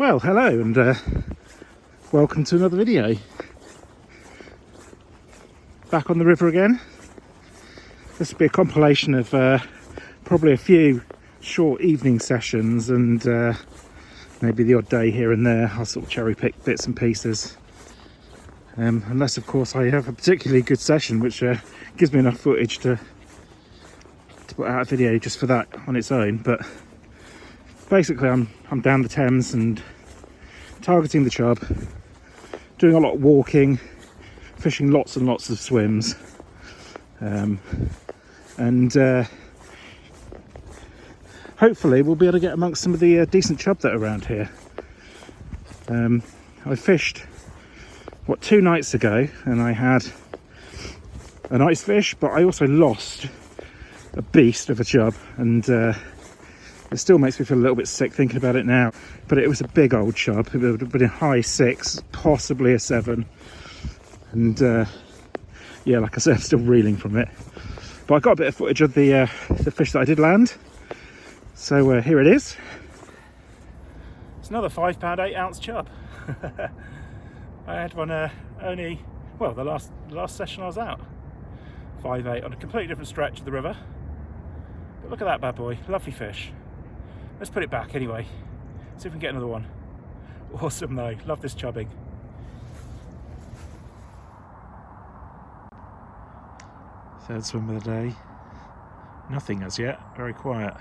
Well, hello and welcome to another video. Back on the river again. This will be a compilation of probably a few short evening sessions and maybe the odd day here and there. I'll sort of cherry pick bits and pieces. Unless of course I have a particularly good session which gives me enough footage to put out a video just for that on its own. But basically I'm down the Thames and targeting the chub, doing a lot of walking, fishing lots and lots of swims, and hopefully we'll be able to get amongst some of the decent chub that are around here. I fished 2 nights ago and I had a nice fish, but I also lost a beast of a chub, and it still makes me feel a little bit sick thinking about it now. But it was a big old chub. It would have been a high 6, possibly a 7. And yeah, like I said, I'm still reeling from it. But I got a bit of footage of the fish that I did land. So here it is. It's another £5 8-ounce chub. I had one only, well, the last session I was out. 5.8 on a completely different stretch of the river. But look at that bad boy, lovely fish. Let's put it back anyway. See if we can get another one. Awesome though, love this chubbing. Third swim of the day. Nothing as yet, very quiet.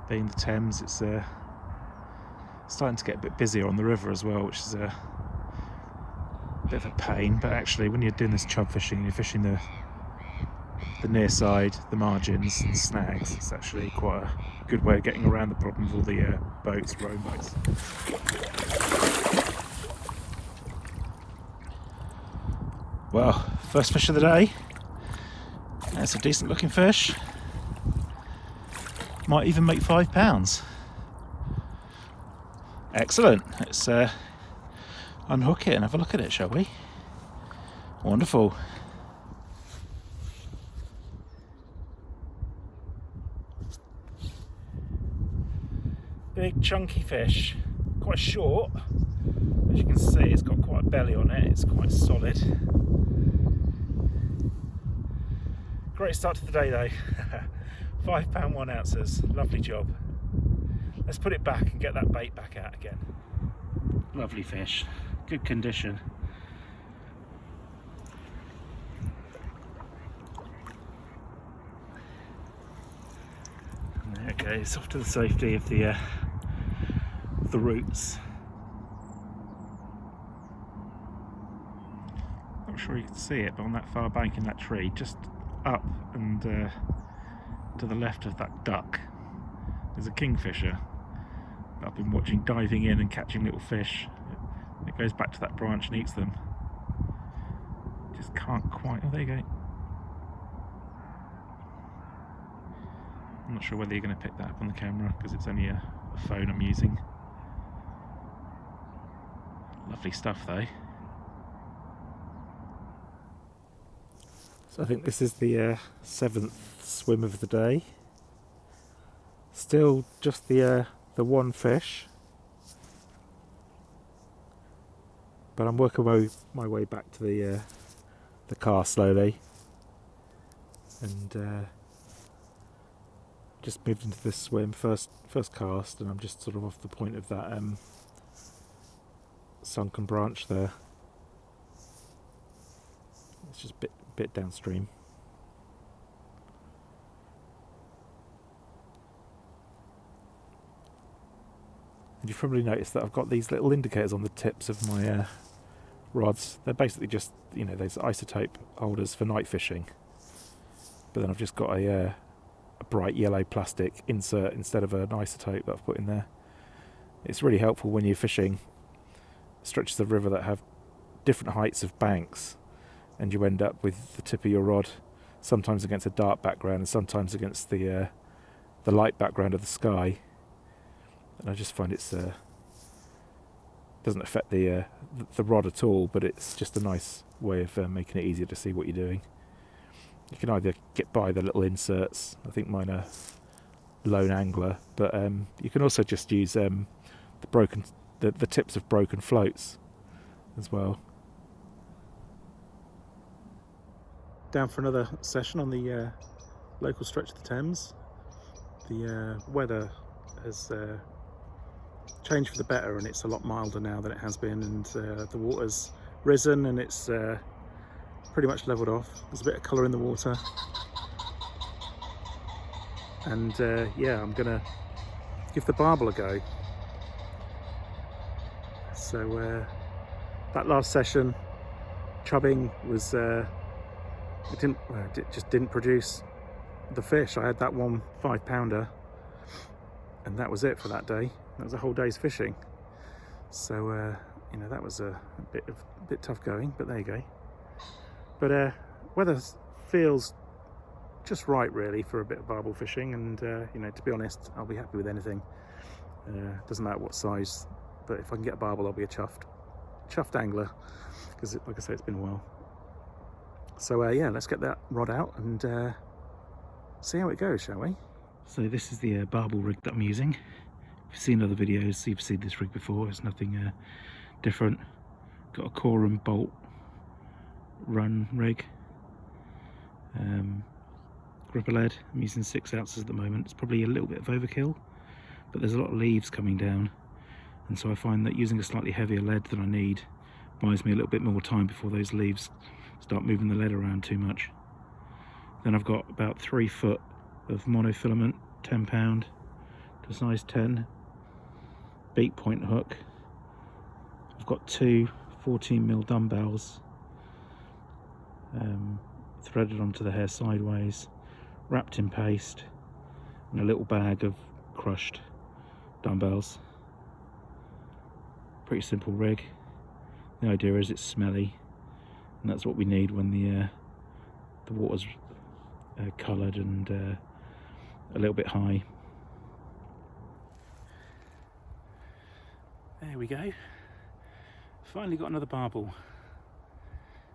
Being the Thames, it's starting to get a bit busier on the river as well, which is a bit of a pain. But actually when you're doing this chub fishing, you're fishing the near side, the margins and snags, it's actually quite a good way of getting around the problem of all the boats, rowing boats. Well, first fish of the day. That's a decent looking fish. Might even make £5. Excellent. Let's unhook it and have a look at it, shall we? Wonderful. Big chunky fish, quite short. As you can see, it's got quite a belly on it, it's quite solid. Great start to the day though. £5 1 ounces, lovely job. Let's put it back and get that bait back out again. Lovely fish, good condition. And there it goes, off to the safety of the roots. Not sure you can see it, but on that far bank in that tree, just up and to the left of that duck, there's a kingfisher that I've been watching diving in and catching little fish. It goes back to that branch and eats them. Just can't quite, oh there you go. I'm not sure whether you're going to pick that up on the camera because it's only a phone I'm using. Lovely stuff though. So I think this is the 7th swim of the day. Still just the one fish, but I'm working my way back to the car slowly, and just moved into this swim first cast, and I'm just sort of off the point of that sunken branch there. It's just a bit downstream. And you've probably noticed that I've got these little indicators on the tips of my rods. They're basically just, you know, those isotope holders for night fishing. But then I've just got a bright yellow plastic insert instead of an isotope that I've put in there. It's really helpful when you're fishing stretches of river that have different heights of banks, and you end up with the tip of your rod sometimes against a dark background and sometimes against the light background of the sky. And I just find it's doesn't affect the rod at all, but it's just a nice way of making it easier to see what you're doing. You can either get by the little inserts, I think mine are lone angler, but you can also just use the tips of broken floats as well. Down for another session on the local stretch of the Thames. The weather has changed for the better, and it's a lot milder now than it has been, and the water's risen and it's pretty much leveled off. There's a bit of colour in the water, and yeah, I'm gonna give the Barbel a go. So that last session, chubbing was it just didn't produce the fish. I had that one 5-pounder, and that was it for that day. That was a whole day's fishing. So you know, that was a bit tough going, but there you go. But weather feels just right really for a bit of barbel fishing, and you know, to be honest, I'll be happy with anything. Doesn't matter what size, but if I can get a barbel, I'll be a chuffed angler, because like I say, it's been a while. So yeah, let's get that rod out and see how it goes, shall we? So this is the barbel rig that I'm using. If you've seen other videos, you've seen this rig before. It's nothing different. Got a core and bolt run rig. Gripper lead. I'm using 6 ounces at the moment. It's probably a little bit of overkill, but there's a lot of leaves coming down, and so I find that using a slightly heavier lead than I need buys me a little bit more time before those leaves start moving the lead around too much. Then I've got about 3 foot of monofilament 10-pound to size 10 beak point hook. I've got 2 14mm dumbbells threaded onto the hair sideways, wrapped in paste, and a little bag of crushed dumbbells. Pretty simple rig. The idea is it's smelly, and that's what we need when the water's coloured and a little bit high. There we go. Finally got another barbel.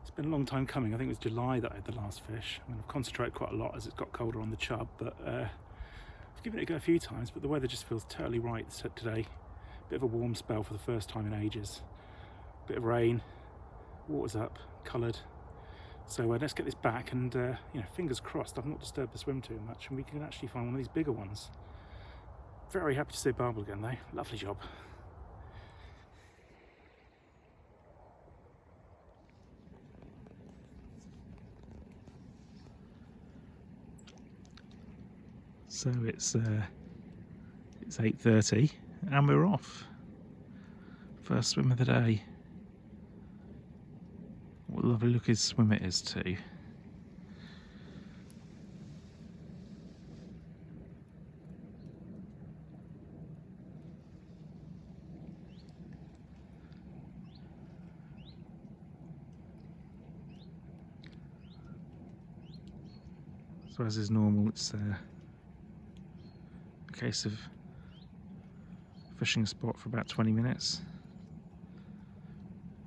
It's been a long time coming. I think it was July that I had the last fish. I mean, I've concentrated quite a lot as it's got colder on the chub, but I've given it a go a few times, but the weather just feels totally right today. Bit of a warm spell for the first time in ages. Bit of rain, water's up, coloured. So let's get this back, and you know, fingers crossed I've not disturbed the swim too much, and we can actually find one of these bigger ones. Very happy to see barbel again though. Lovely job. So it's 8:30 and we're off. First swim of the day. What a lovely looking swim it is too. So as is normal, it's a case of fishing a spot for about 20 minutes.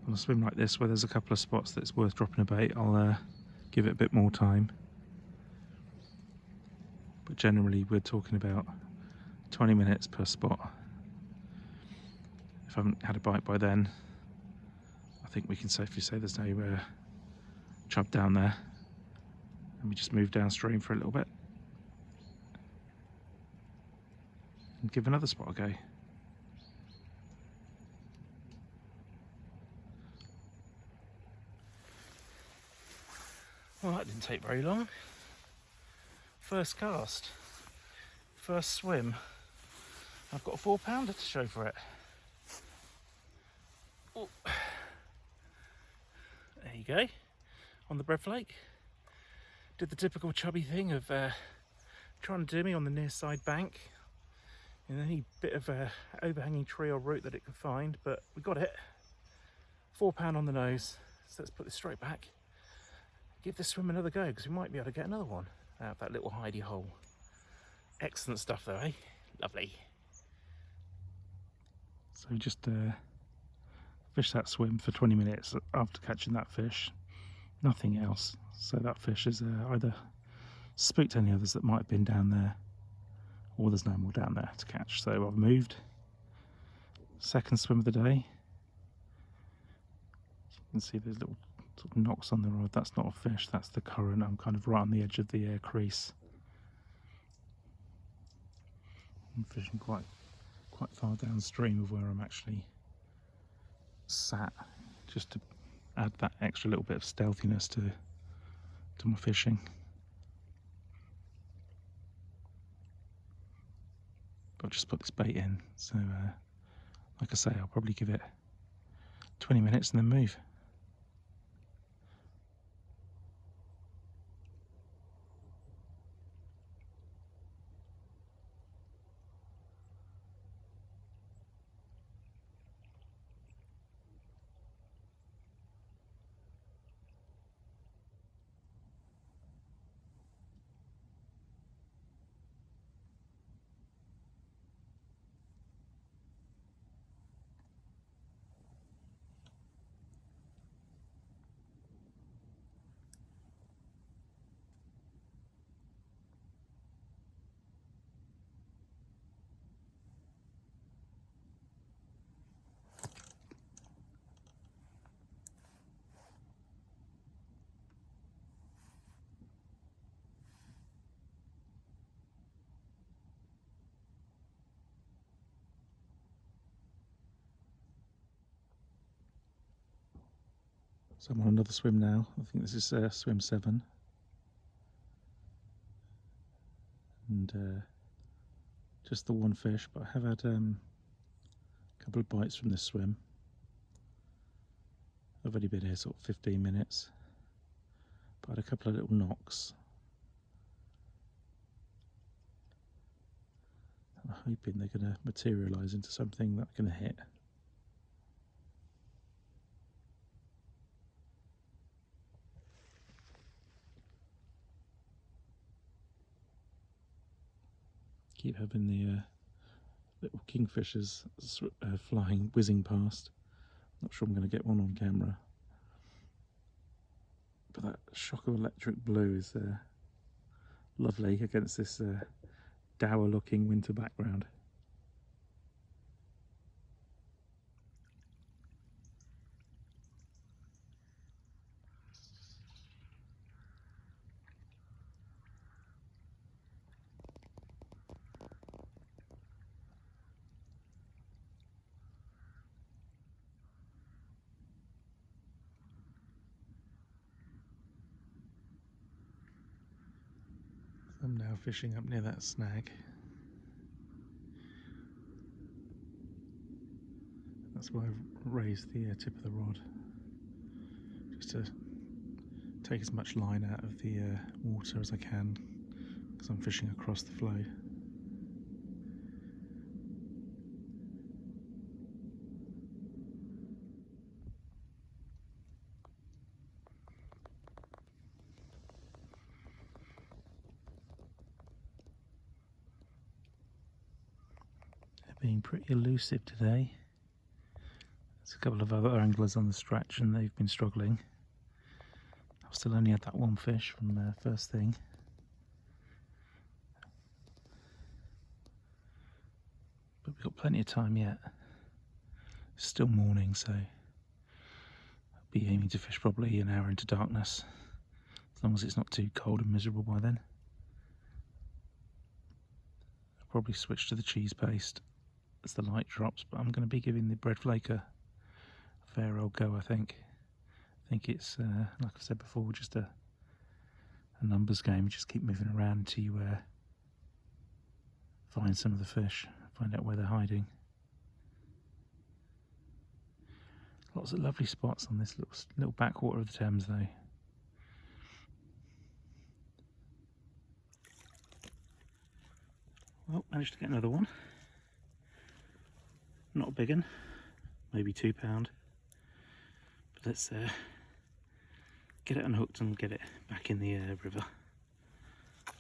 On a swim like this, where there's a couple of spots that's worth dropping a bait, I'll give it a bit more time. But generally we're talking about 20 minutes per spot. If I haven't had a bite by then, I think we can safely say there's no chub down there, and we just move downstream for a little bit and give another spot a go. Well, that didn't take very long. First cast, first swim. I've got a 4-pounder to show for it. Oh. There you go, on the bread flake. Did the typical chubby thing of trying to do me on the near side bank in any bit of a overhanging tree or root that it could find, but we got it. 4-pound on the nose. So let's put this straight back. Give this swim another go, because we might be able to get another one out of that little hidey hole. Excellent stuff though, eh? Lovely. So we just fished that swim for 20 minutes after catching that fish. Nothing else. So that fish has either spooked any others that might have been down there, or there's no more down there to catch. So I've moved, Second swim of the day. You can see there's little sort of knocks on the rod. That's not a fish, that's the current. I'm kind of right on the edge of the crease. I'm fishing quite far downstream of where I'm actually sat, just to add that extra little bit of stealthiness to my fishing. But I'll just put this bait in, so like I say, I'll probably give it 20 minutes and then move. So I'm on another swim now. I think this is swim 7. And just the one fish, but I have had a couple of bites from this swim. I've only been here sort of 15 minutes, but I had a couple of little knocks. I'm hoping they're going to materialise into something that I'm going to hit. Keep having the little kingfishers flying, whizzing past. Not sure I'm going to get one on camera. But that shock of electric blue is lovely against this dour looking winter background. I'm now fishing up near that snag. That's why I've raised the tip of the rod, just to take as much line out of the water as I can, because I'm fishing across the flow. Being pretty elusive today. There's a couple of other anglers on the stretch and they've been struggling. I've still only had that one fish from first thing. But we've got plenty of time yet. It's still morning, so I'll be aiming to fish probably an hour into darkness, as long as it's not too cold and miserable by then. I'll probably switch to the cheese paste as the light drops, but I'm going to be giving the bread flaker a fair old go, I think. I think it's, like I've said before, just a numbers game. You just keep moving around until you find some of the fish, find out where they're hiding. Lots of lovely spots on this little backwater of the Thames though. Well, managed to get another one. Not a big one, maybe £2. But let's get it unhooked and get it back in the river.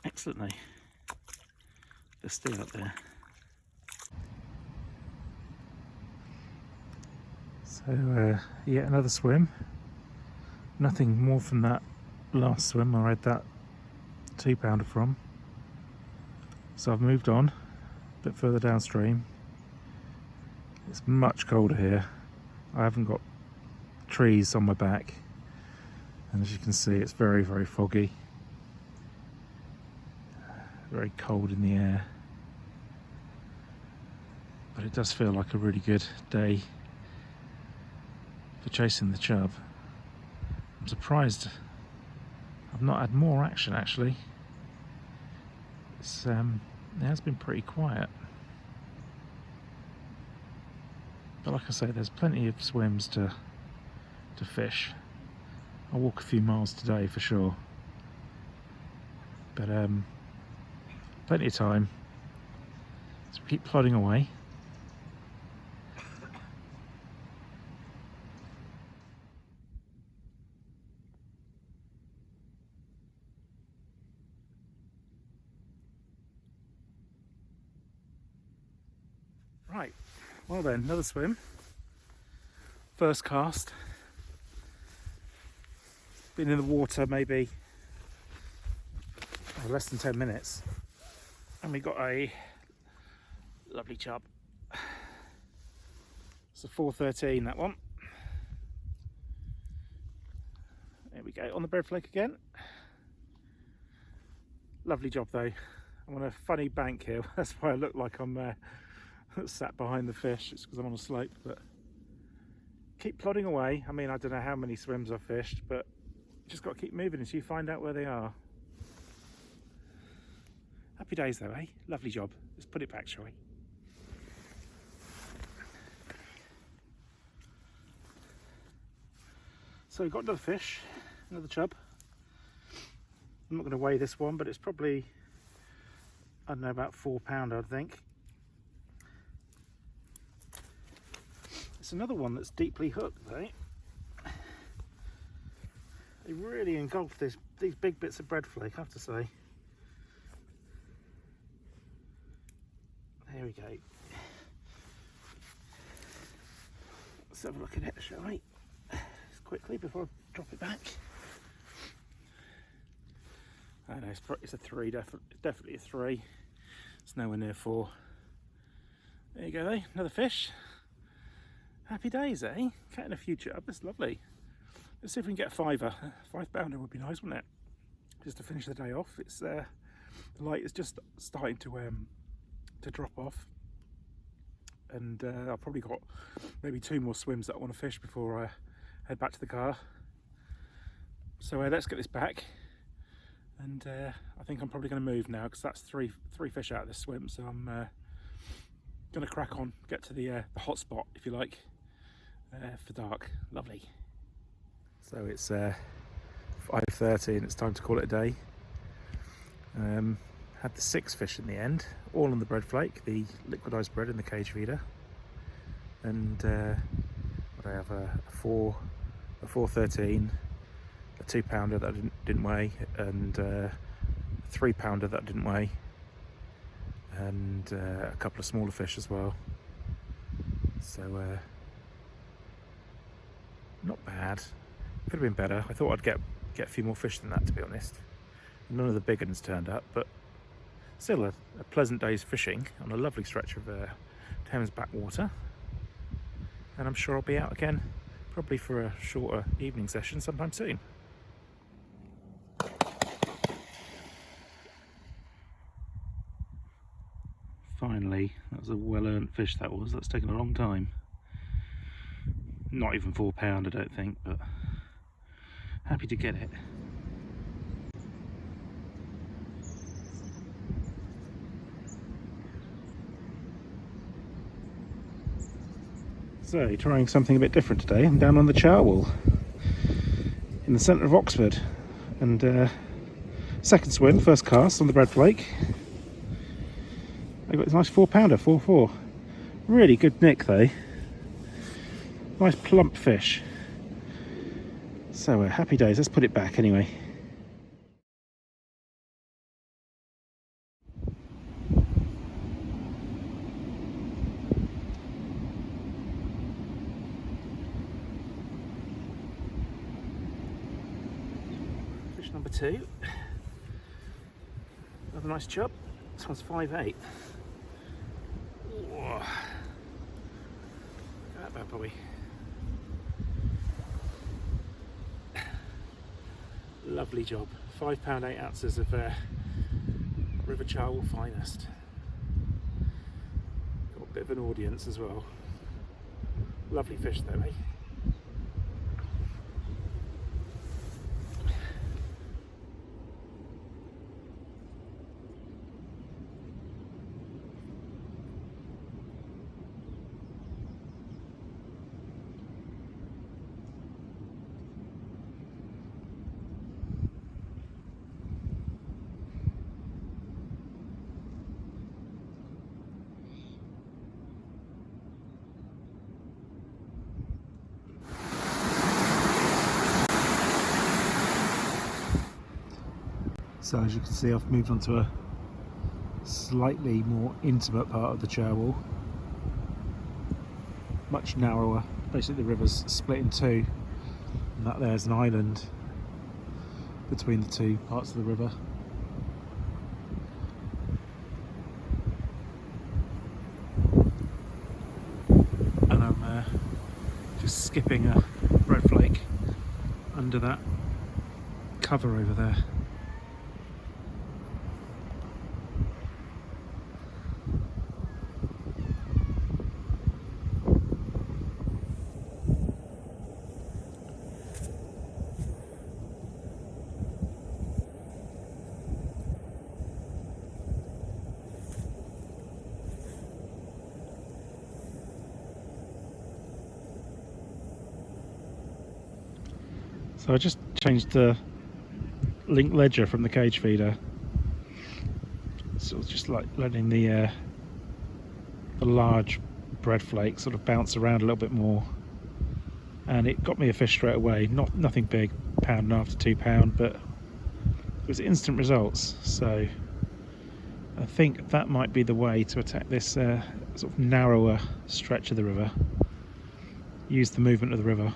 Excellently. Let's stay up there. So yet another swim. Nothing more from that last swim I had that £2 from. So I've moved on a bit further downstream. It's much colder here. I haven't got trees on my back, and as you can see, it's very, very foggy. Very cold in the air. But it does feel like a really good day for chasing the chub. I'm surprised I've not had more action actually. It has been pretty quiet. But like I say, there's plenty of swims to fish. I'll walk a few miles today for sure. But plenty of time. So keep plodding away. Right, well then, another swim. First cast. Been in the water maybe less than 10 minutes. And we got a lovely chub. It's a 413, that one. There we go, on the bread flake again. Lovely job though. I'm on a funny bank here. That's why I look like I'm sat behind the fish. It's because I'm on a slope, but keep plodding away. I mean, I don't know how many swims I've fished, but just got to keep moving until you find out where they are. Happy days though, eh? Lovely job. Let's put it back, shall we? So we've got another fish, another chub. I'm not going to weigh this one, but it's probably, I don't know, about 4 pound, I think. It's another one that's deeply hooked though. They really engulfed these big bits of bread flake, I have to say. There we go. Let's have a look at it, shall we? Just quickly before I drop it back. I know it's a 3, definitely a 3. It's nowhere near 4. There you go, though. Another fish. Happy days, eh? Catching a few chub. That's lovely. Let's see if we can get a fiver. 5 pounder would be nice, wouldn't it? Just to finish the day off. It's the light is just starting to drop off, and I've probably got maybe 2 more swims that I want to fish before I head back to the car. So let's get this back, and I think I'm probably going to move now because that's three fish out of this swim. So I'm going to crack on, get to the hot spot, if you like, for dark. Lovely. So it's 5:30 and it's time to call it a day. Had the 6 fish in the end, all on the bread flake, the liquidised bread in the cage feeder, and what I have a 413, a 2 pounder that I didn't weigh, and a 3 pounder that I didn't weigh, and a couple of smaller fish as well. So not bad. Could have been better. I thought I'd get a few more fish than that, to be honest. None of the big ones turned up, but still a pleasant day's fishing on a lovely stretch of Thames backwater. And I'm sure I'll be out again, probably for a shorter evening session sometime soon. Finally, that was a well-earned fish, that was. That's taken a long time. Not even 4 pound, I don't think, but happy to get it. So, trying something a bit different today. I'm down on the charwell in the centre of Oxford, and second swim, first cast on the bread flake. I got this nice 4 pounder, 4.4. Really good nick though. Nice plump fish. So happy days. Let's put it back anyway. Fish number 2. Another nice chub. This one's 5.8. that bad boy. Lovely job. £5 8 ounces of river charwal finest. Got a bit of an audience as well. Lovely fish though, eh? So as you can see, I've moved on to a slightly more intimate part of the Charwal, much narrower. Basically the river's split in two, and that there's an island between the two parts of the river. And I'm just skipping a bread flake under that cover over there. So I just changed the link ledger from the cage feeder, so it's just like letting the large bread flake sort of bounce around a little bit more, and it got me a fish straight away. Nothing big, £1.5 to £2, but it was instant results. So I think that might be the way to attack this sort of narrower stretch of the river. Use the movement of the river.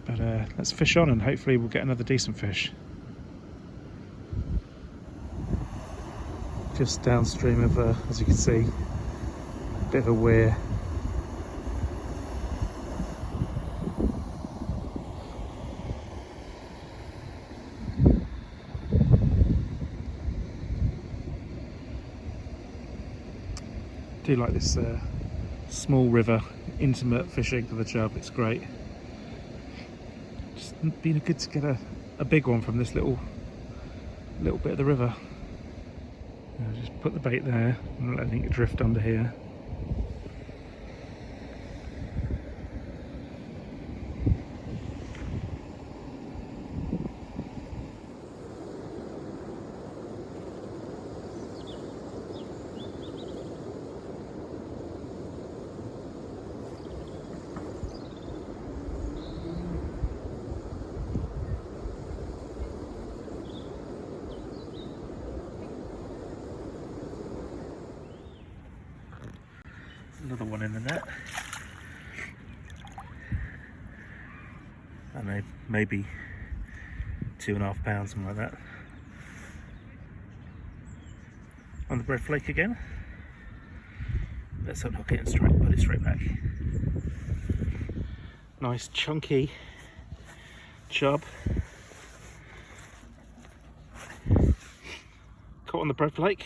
But let's fish on and hopefully we'll get another decent fish. Just downstream of, as you can see, a bit of a weir. Do like this small river, intimate fishing for the chub. It's great. Just been good to get a big one from this little bit of the river. I'll just put the bait there and letting it drift under here. Another one in the net. I don't know, maybe £2.5, something like that. On the bread flake again. Let's unhook it and put it straight back. Nice chunky chub. Caught on the bread flake.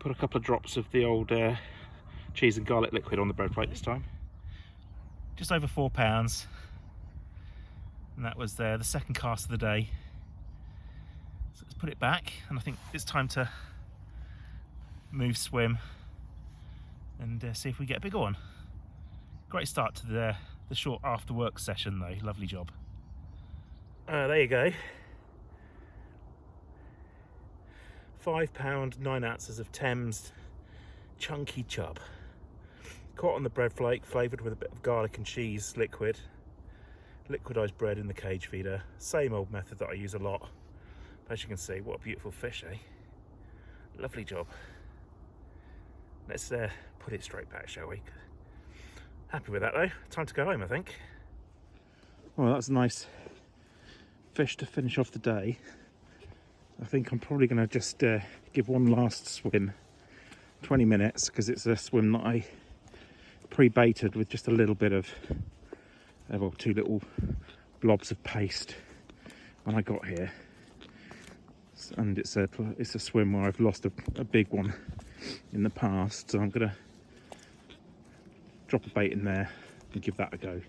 Put a couple of drops of the old cheese and garlic liquid on the bread flake this time. Just over £4, and that was the second cast of the day. So let's put it back, and I think it's time to move swim and see if we get a bigger one. Great start to the short after work session though. Lovely job. There you go. £5 9 ounces of Thames chunky chub. Caught on the bread flake, flavoured with a bit of garlic and cheese liquid. Liquidised bread in the cage feeder. Same old method that I use a lot. But as you can see, what a beautiful fish, eh? Lovely job. Let's put it straight back, shall we? Happy with that though. Time to go home, I think. Well, that's a nice fish to finish off the day. I think I'm probably going to just give one last swim 20 minutes because it's a swim that I pre-baited with just a little bit of, well, 2 little blobs of paste when I got here. And it's a swim where I've lost a big one in the past, so I'm gonna drop a bait in there and give that a go.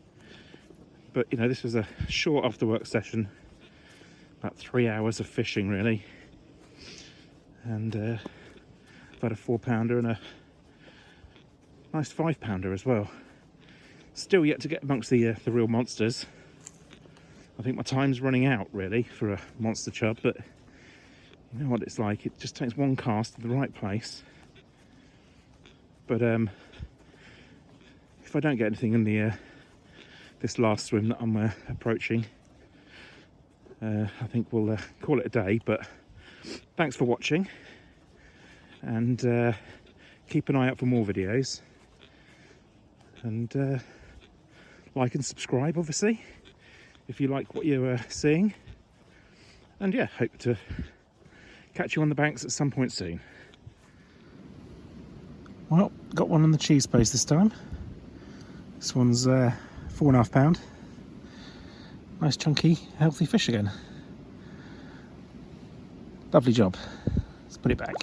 But you know, this was a short after work session, about 3 hours of fishing really, and I've had a 4-pounder and a nice 5-pounder as well. Still yet to get amongst the real monsters. I think my time's running out really for a monster chub, but you know what it's like, it just takes one cast to the right place. But if I don't get anything in the this last swim that I'm approaching, I think we'll call it a day. But thanks for watching, and keep an eye out for more videos, and like and subscribe obviously if you like what you're seeing. And yeah, hope to catch you on the banks at some point soon. Well, got one on the cheese base this time. This one's 4.5 pound. Nice chunky healthy fish again. Lovely job. Let's put it back.